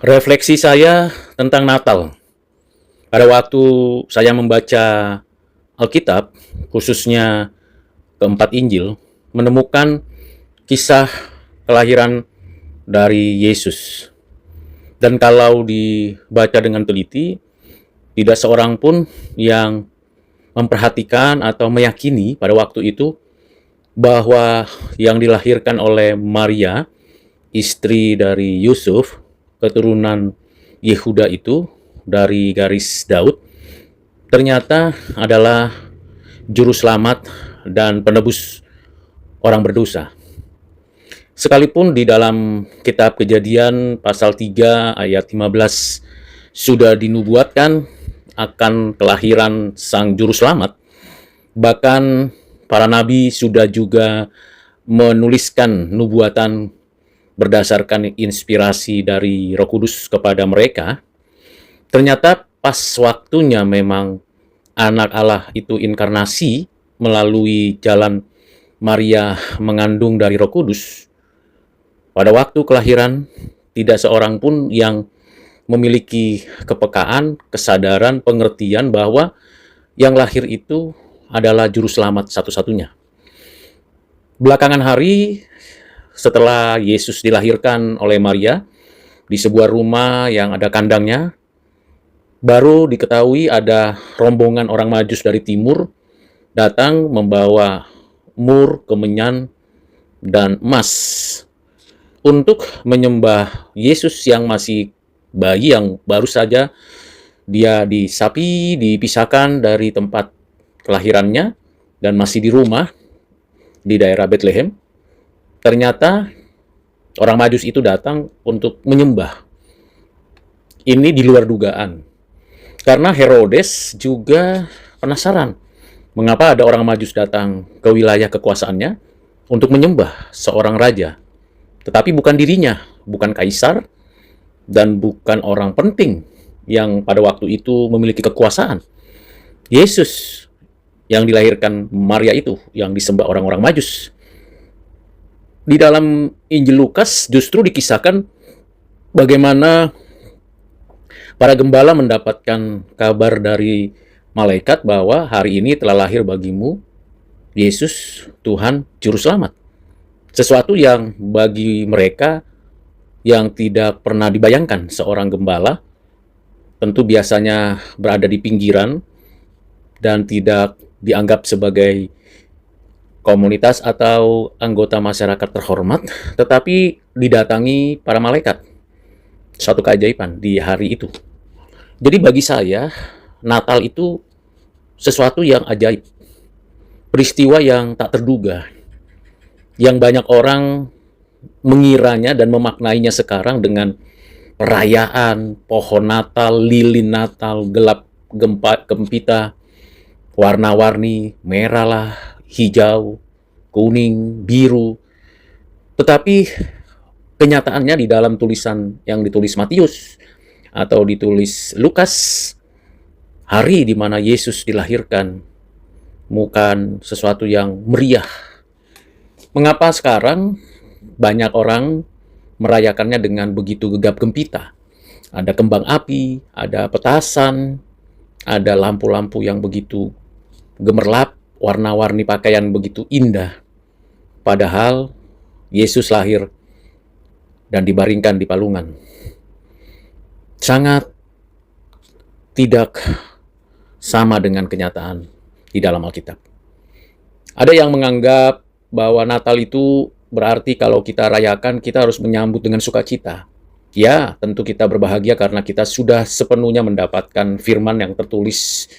Refleksi saya tentang Natal. Pada waktu saya membaca Alkitab, khususnya keempat Injil, menemukan kisah kelahiran dari Yesus. Dan kalau dibaca dengan teliti, tidak seorang pun yang memperhatikan atau meyakini pada waktu itu bahwa yang dilahirkan oleh Maria, istri dari Yusuf, keturunan Yehuda itu dari garis Daud, ternyata adalah juru selamat dan penebus orang berdosa. Sekalipun di dalam kitab Kejadian pasal 3 ayat 15 sudah dinubuatkan akan kelahiran sang juru selamat, bahkan para nabi sudah juga menuliskan nubuatan berdasarkan inspirasi dari Roh Kudus kepada mereka. Ternyata pas waktunya memang anak Allah itu inkarnasi melalui jalan Maria mengandung dari Roh Kudus. Pada waktu kelahiran, tidak seorang pun yang memiliki kepekaan, kesadaran, pengertian bahwa yang lahir itu adalah juru selamat satu-satunya. Belakangan hari, setelah Yesus dilahirkan oleh Maria di sebuah rumah yang ada kandangnya, baru diketahui ada rombongan orang Majus dari timur datang membawa mur, kemenyan, dan emas untuk menyembah Yesus yang masih bayi, yang baru saja dia dipisahkan dari tempat kelahirannya dan masih di rumah di daerah Bethlehem. Ternyata orang Majus itu datang untuk menyembah. Ini di luar dugaan. Karena Herodes juga penasaran mengapa ada orang Majus datang ke wilayah kekuasaannya untuk menyembah seorang raja. Tetapi bukan dirinya, bukan kaisar, dan bukan orang penting yang pada waktu itu memiliki kekuasaan. Yesus yang dilahirkan Maria itu yang disembah orang-orang Majus. Di dalam Injil Lukas justru dikisahkan bagaimana para gembala mendapatkan kabar dari malaikat bahwa hari ini telah lahir bagimu Yesus, Tuhan Juru Selamat. Sesuatu yang bagi mereka yang tidak pernah dibayangkan. Seorang gembala tentu biasanya berada di pinggiran dan tidak dianggap sebagai komunitas atau anggota masyarakat terhormat, tetapi didatangi para malaikat. Suatu keajaiban di hari itu. Jadi bagi saya, Natal itu sesuatu yang ajaib. Peristiwa yang tak terduga. Yang banyak orang mengiranya dan memaknainya sekarang dengan perayaan, pohon Natal, lilin Natal, gelap gempita, warna-warni, merah lah, hijau, kuning, biru. Tetapi kenyataannya di dalam tulisan yang ditulis Matius atau ditulis Lukas, hari di mana Yesus dilahirkan bukan sesuatu yang meriah. Mengapa sekarang banyak orang merayakannya dengan begitu gegap gempita? Ada kembang api, ada petasan, ada lampu-lampu yang begitu gemerlap, warna-warni pakaian begitu indah. Padahal Yesus lahir dan dibaringkan di palungan. Sangat tidak sama dengan kenyataan di dalam Alkitab. Ada yang menganggap bahwa Natal itu berarti kalau kita rayakan, kita harus menyambut dengan sukacita. Ya, tentu kita berbahagia karena kita sudah sepenuhnya mendapatkan firman yang tertulis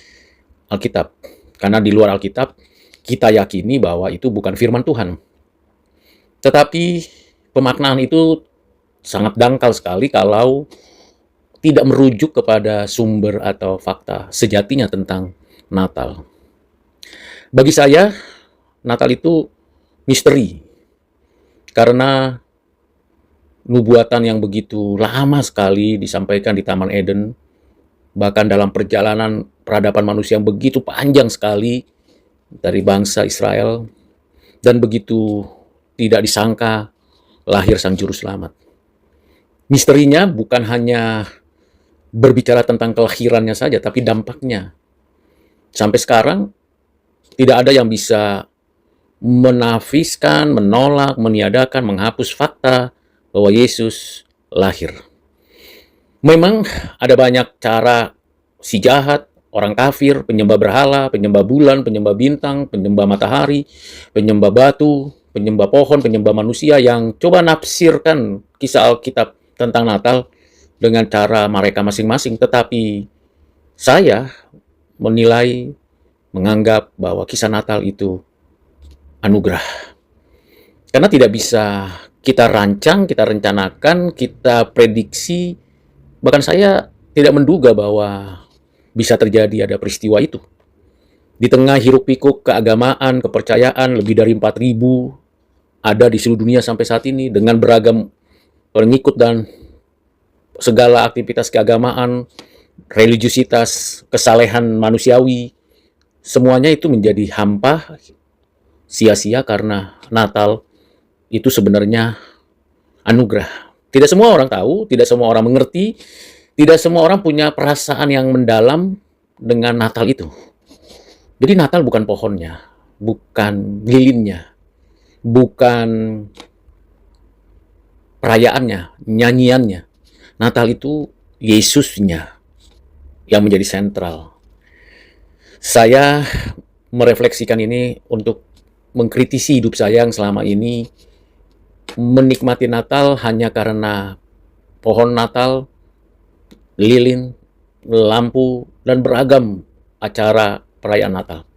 Alkitab. Karena di luar Alkitab, kita yakini bahwa itu bukan firman Tuhan. Tetapi pemaknaan itu sangat dangkal sekali kalau tidak merujuk kepada sumber atau fakta sejatinya tentang Natal. Bagi saya, Natal itu misteri. Karena nubuatan yang begitu lama sekali disampaikan di Taman Eden, bahkan dalam perjalanan peradaban manusia yang begitu panjang sekali dari bangsa Israel, dan begitu tidak disangka lahir Sang Juru Selamat. Misterinya bukan hanya berbicara tentang kelahirannya saja, tapi dampaknya. Sampai sekarang, tidak ada yang bisa menafiskan, menolak, meniadakan, menghapus fakta bahwa Yesus lahir. Memang ada banyak cara si jahat, orang kafir, penyembah berhala, penyembah bulan, penyembah bintang, penyembah matahari, penyembah batu, penyembah pohon, penyembah manusia yang coba nafsirkan kisah Alkitab tentang Natal dengan cara mereka masing-masing. Tetapi saya menilai, menganggap bahwa kisah Natal itu anugerah. Karena tidak bisa kita rancang, kita rencanakan, kita prediksi. Bahkan saya tidak menduga bahwa bisa terjadi ada peristiwa itu. Di tengah hiruk-pikuk keagamaan, kepercayaan, lebih dari 4.000 ada di seluruh dunia sampai saat ini, dengan beragam pengikut dan segala aktivitas keagamaan, religiusitas, kesalehan manusiawi, semuanya itu menjadi hampa, sia-sia karena Natal itu sebenarnya anugerah. Tidak semua orang tahu, tidak semua orang mengerti, tidak semua orang punya perasaan yang mendalam dengan Natal itu. Jadi Natal bukan pohonnya, bukan lilinnya, bukan perayaannya, nyanyiannya. Natal itu Yesusnya yang menjadi sentral. Saya merefleksikan ini untuk mengkritisi hidup saya yang selama ini menikmati Natal hanya karena pohon Natal, lilin, lampu, dan beragam acara perayaan Natal.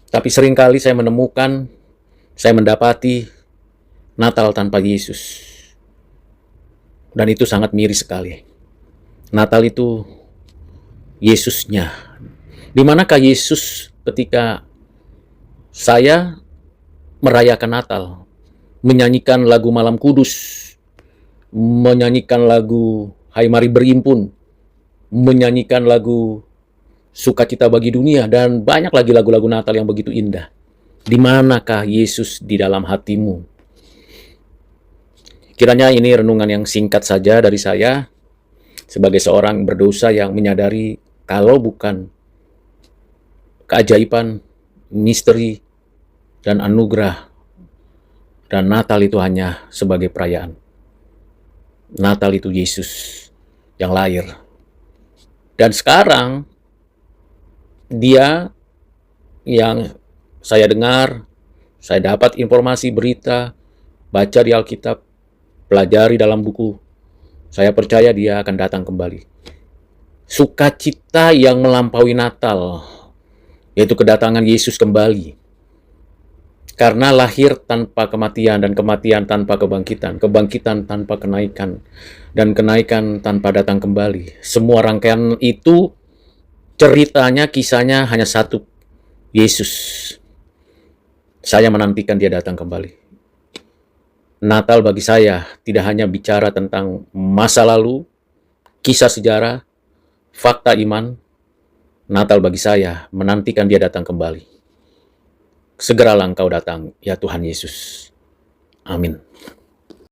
Tapi seringkali saya menemukan, saya mendapati Natal tanpa Yesus. Dan itu sangat miris sekali. Natal itu Yesusnya. Di manakah Yesus ketika saya merayakan Natal, menyanyikan lagu Malam Kudus, menyanyikan lagu Hai Mari Berhimpun, menyanyikan lagu Sukacita Bagi Dunia, dan banyak lagi lagu-lagu Natal yang begitu indah. Di manakah Yesus di dalam hatimu? Kiranya ini renungan yang singkat saja dari saya, sebagai seorang berdosa yang menyadari kalau bukan keajaiban, misteri, dan anugerah, dan Natal itu hanya sebagai perayaan. Natal itu Yesus yang lahir. Dan sekarang, Dia yang saya dengar, saya dapat informasi, berita, baca di Alkitab, pelajari dalam buku, saya percaya Dia akan datang kembali. Sukacita yang melampaui Natal, yaitu kedatangan Yesus kembali. Karena lahir tanpa kematian dan kematian tanpa kebangkitan, kebangkitan tanpa kenaikan, dan kenaikan tanpa datang kembali. Semua rangkaian itu ceritanya, kisahnya hanya satu, Yesus. Saya menantikan Dia datang kembali. Natal bagi saya tidak hanya bicara tentang masa lalu, kisah sejarah, fakta iman. Natal bagi saya menantikan Dia datang kembali. Segeralah Engkau datang, ya Tuhan Yesus. Amin.